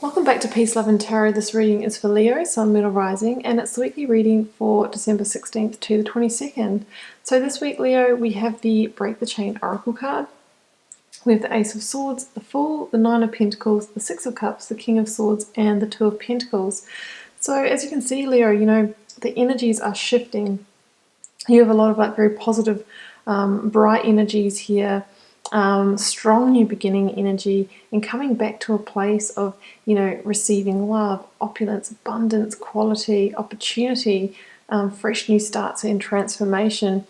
Welcome back to Peace, Love and Tarot. This reading is for Leo, Sun, Moon or Rising, and it's the weekly reading for December 16th to the 22nd. So this week, Leo, we have the Break the Chain Oracle card. We have the Ace of Swords, the Fool, the Nine of Pentacles, the Six of Cups, the King of Swords, and the Two of Pentacles. So as you can see, Leo, the energies are shifting. You have a lot of very positive, bright energies here. Strong new beginning energy, and coming back to a place of receiving love, opulence, abundance, quality, opportunity, fresh new starts and transformation.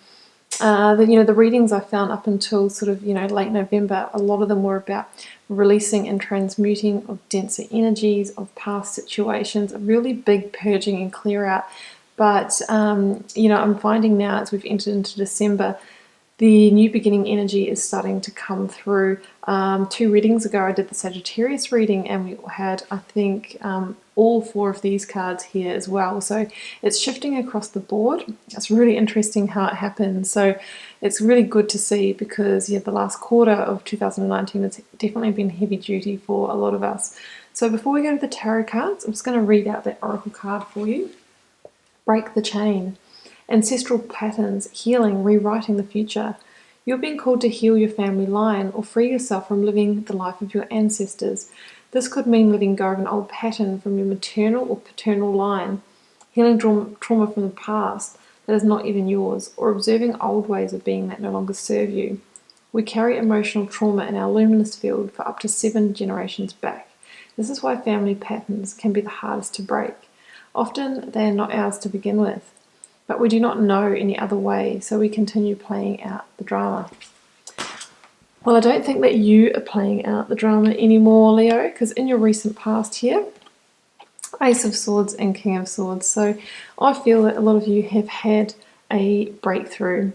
The readings I found up until sort of late November, a lot of them were about releasing and transmuting of denser energies, of past situations, a really big purging and clear out. But I'm finding now, as we've entered into December, the new beginning energy is starting to come through. 2 readings ago, I did the Sagittarius reading, and we had, I think, all 4 of these cards here as well. So it's shifting across the board. It's really interesting how it happens. So it's really good to see because, the last quarter of 2019 has definitely been heavy duty for a lot of us. So before we go to the tarot cards, I'm just going to read out that oracle card for you. Break the chain. Ancestral patterns, healing, rewriting the future. You're being called to heal your family line or free yourself from living the life of your ancestors. This could mean letting go of an old pattern from your maternal or paternal line, healing trauma from the past that is not even yours, or observing old ways of being that no longer serve you. We carry emotional trauma in our luminous field for up to 7 generations back. This is why family patterns can be the hardest to break. Often they are not ours to begin with. But we do not know any other way, so we continue playing out the drama. Well, I don't think that you are playing out the drama anymore, Leo, because in your recent past here, Ace of Swords and King of Swords. So I feel that a lot of you have had a breakthrough.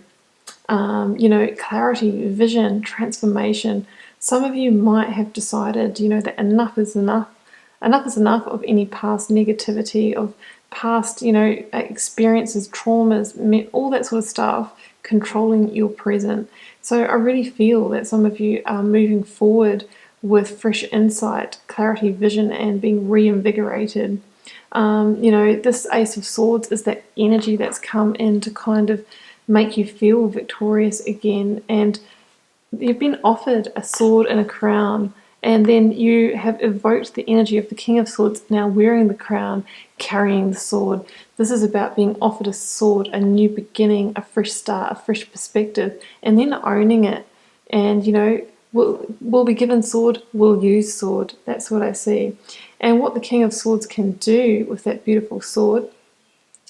Clarity, vision, transformation. Some of you might have decided, that enough is enough. Enough is enough of any past negativity, of past, experiences, traumas, all that sort of stuff controlling your present. So I really feel that some of you are moving forward with fresh insight, clarity, vision, and being reinvigorated. This Ace of Swords is that energy that's come in to kind of make you feel victorious again, and you've been offered a sword and a crown. And then you have evoked the energy of the King of Swords, now wearing the crown, carrying the sword. This is about being offered a sword, a new beginning, a fresh start, a fresh perspective, and then owning it. And, we'll be given sword, we'll use sword. That's what I see. And what the King of Swords can do with that beautiful sword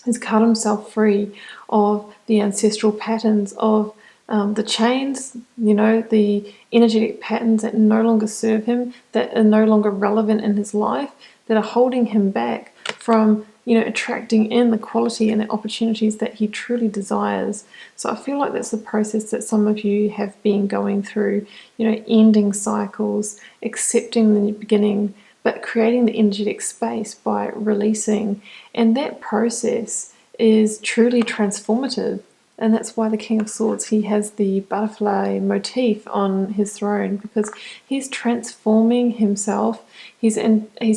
is cut himself free of the ancestral patterns of the chains, the energetic patterns that no longer serve him, that are no longer relevant in his life, that are holding him back from, attracting in the quality and the opportunities that he truly desires. So I feel like that's the process that some of you have been going through, ending cycles, accepting the new beginning, but creating the energetic space by releasing. And that process is truly transformative. And that's why the King of Swords, he has the butterfly motif on his throne, because he's transforming himself. He's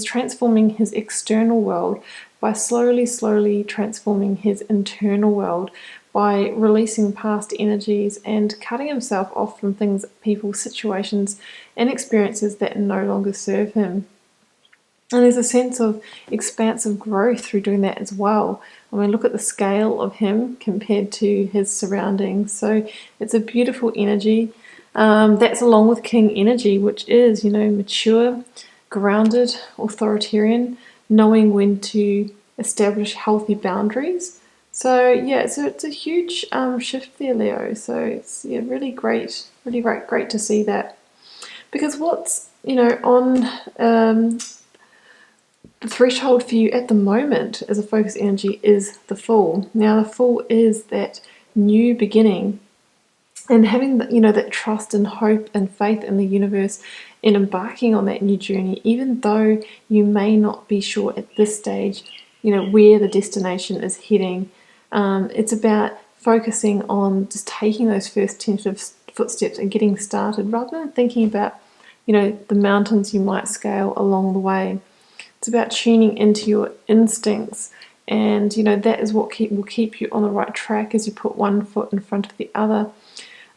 transforming his external world by slowly transforming his internal world, by releasing past energies and cutting himself off from things, people, situations, and experiences that no longer serve him. And there's a sense of expansive growth through doing that as well. I mean, look at the scale of him compared to his surroundings. So it's a beautiful energy. That's along with King energy, which is, mature, grounded, authoritarian, knowing when to establish healthy boundaries. So yeah, so it's a huge shift there, Leo. So it's really great to see that. Because what's on the threshold for you at the moment as a focus energy is the Fool. Now the Fool is that new beginning, and having that trust and hope and faith in the universe in embarking on that new journey, even though you may not be sure at this stage where the destination is heading. It's about focusing on just taking those first tentative footsteps and getting started, rather than thinking about the mountains you might scale along the way. It's about tuning into your instincts, and that is what will keep you on the right track as you put one foot in front of the other.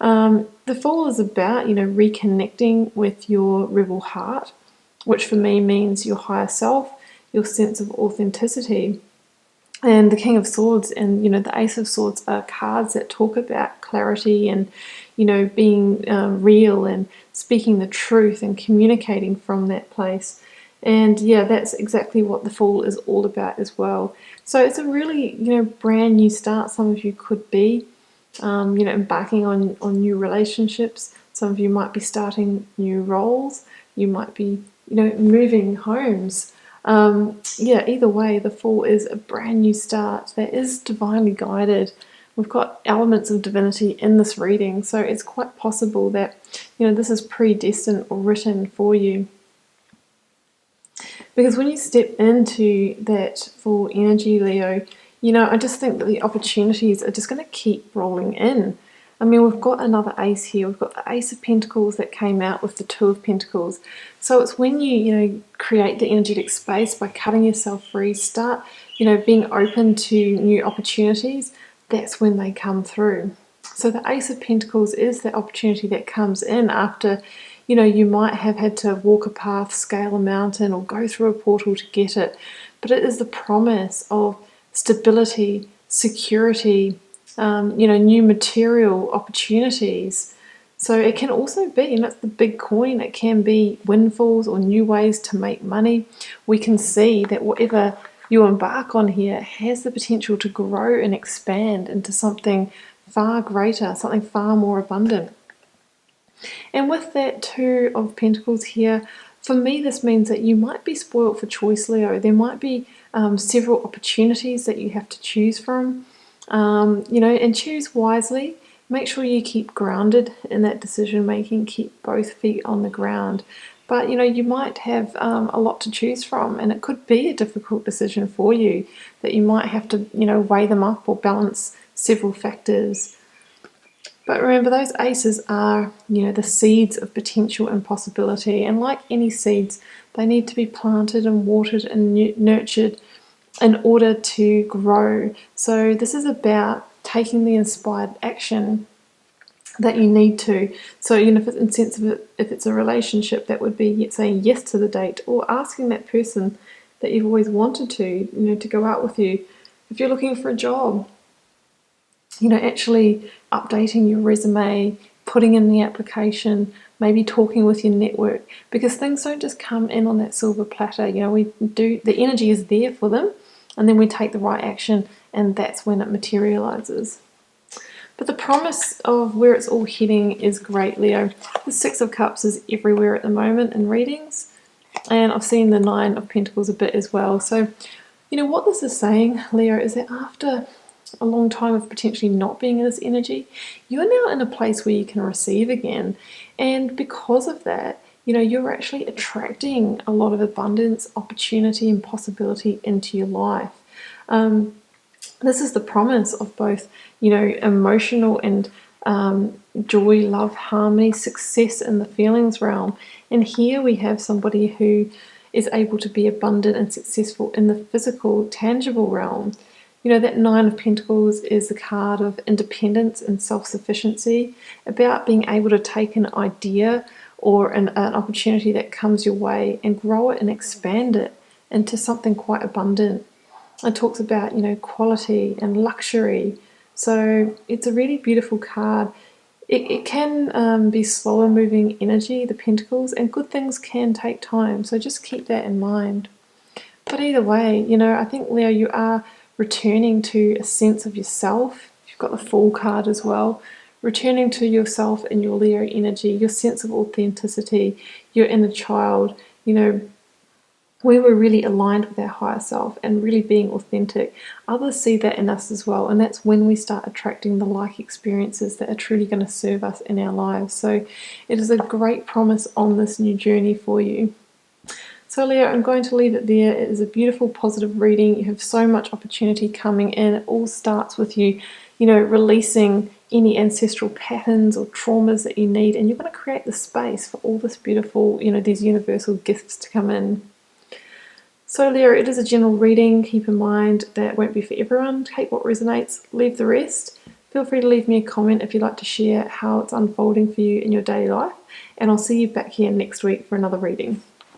The Fool is about reconnecting with your rebel heart, which for me means your higher self, your sense of authenticity. And the King of Swords and the Ace of Swords are cards that talk about clarity and being real and speaking the truth and communicating from that place. And yeah, that's exactly what the Fool is all about as well. So it's a really brand new start. Some of you could be embarking on new relationships. Some of you might be starting new roles. You might be moving homes. Either way, the Fool is a brand new start that is divinely guided. We've got elements of divinity in this reading, so it's quite possible that this is predestined or written for you. Because when you step into that Fool energy, Leo, I just think that the opportunities are just going to keep rolling in. I mean, we've got another ace here. We've got the Ace of Pentacles that came out with the Two of Pentacles. So it's when you create the energetic space by cutting yourself free, start, being open to new opportunities, that's when they come through. So the Ace of Pentacles is the opportunity that comes in after, you might have had to walk a path, scale a mountain, or go through a portal to get it. But it is the promise of stability, security, new material opportunities. So it can also be, and that's the big coin, it can be windfalls or new ways to make money. We can see that whatever you embark on here has the potential to grow and expand into something far greater, something far more abundant. And with that Two of Pentacles here, for me this means that you might be spoiled for choice, Leo. There might be several opportunities that you have to choose from. And choose wisely. Make sure you keep grounded in that decision making, keep both feet on the ground. But you might have a lot to choose from, and it could be a difficult decision for you that you might have to weigh them up or balance several factors. But remember, those aces are the seeds of potential and possibility, and like any seeds, they need to be planted and watered and nurtured in order to grow. So this is about taking the inspired action that you need to. So if it's in sense of it, if it's a relationship, that would be saying yes to the date, or asking that person that you've always wanted to go out with you. If you're looking for a job, actually updating your resume, putting in the application, maybe talking with your network, because things don't just come in on that silver platter. The energy is there for them, and then we take the right action, and that's when it materializes. But the promise of where it's all heading is great, Leo. The Six of Cups is everywhere at the moment in readings, and I've seen the Nine of Pentacles a bit as well. So, what this is saying, Leo, is that after a long time of potentially not being in this energy, you're now in a place where you can receive again. And because of that, you're actually attracting a lot of abundance, opportunity, and possibility into your life. This is the promise of both, emotional and joy, love, harmony, success in the feelings realm. And here we have somebody who is able to be abundant and successful in the physical, tangible realm. That Nine of Pentacles is the card of independence and self-sufficiency, about being able to take an idea or an opportunity that comes your way and grow it and expand it into something quite abundant. It talks about, quality and luxury. So it's a really beautiful card. It can be slower moving energy, the Pentacles, and good things can take time. So just keep that in mind. But either way, I think, Leo, you are returning to a sense of yourself. You've got the Fool card as well. Returning to yourself and your Leo energy, your sense of authenticity, your inner child, we were really aligned with our higher self and really being authentic. Others see that in us as well, and that's when we start attracting the like experiences that are truly going to serve us in our lives. So it is a great promise on this new journey for you. So Leo, I'm going to leave it there. It is a beautiful, positive reading. You have so much opportunity coming in. It all starts with you, releasing any ancestral patterns or traumas that you need, and you're going to create the space for all this beautiful, these universal gifts to come in. So Leo, it is a general reading. Keep in mind that it won't be for everyone. Take what resonates, leave the rest. Feel free to leave me a comment if you'd like to share how it's unfolding for you in your daily life, and I'll see you back here next week for another reading.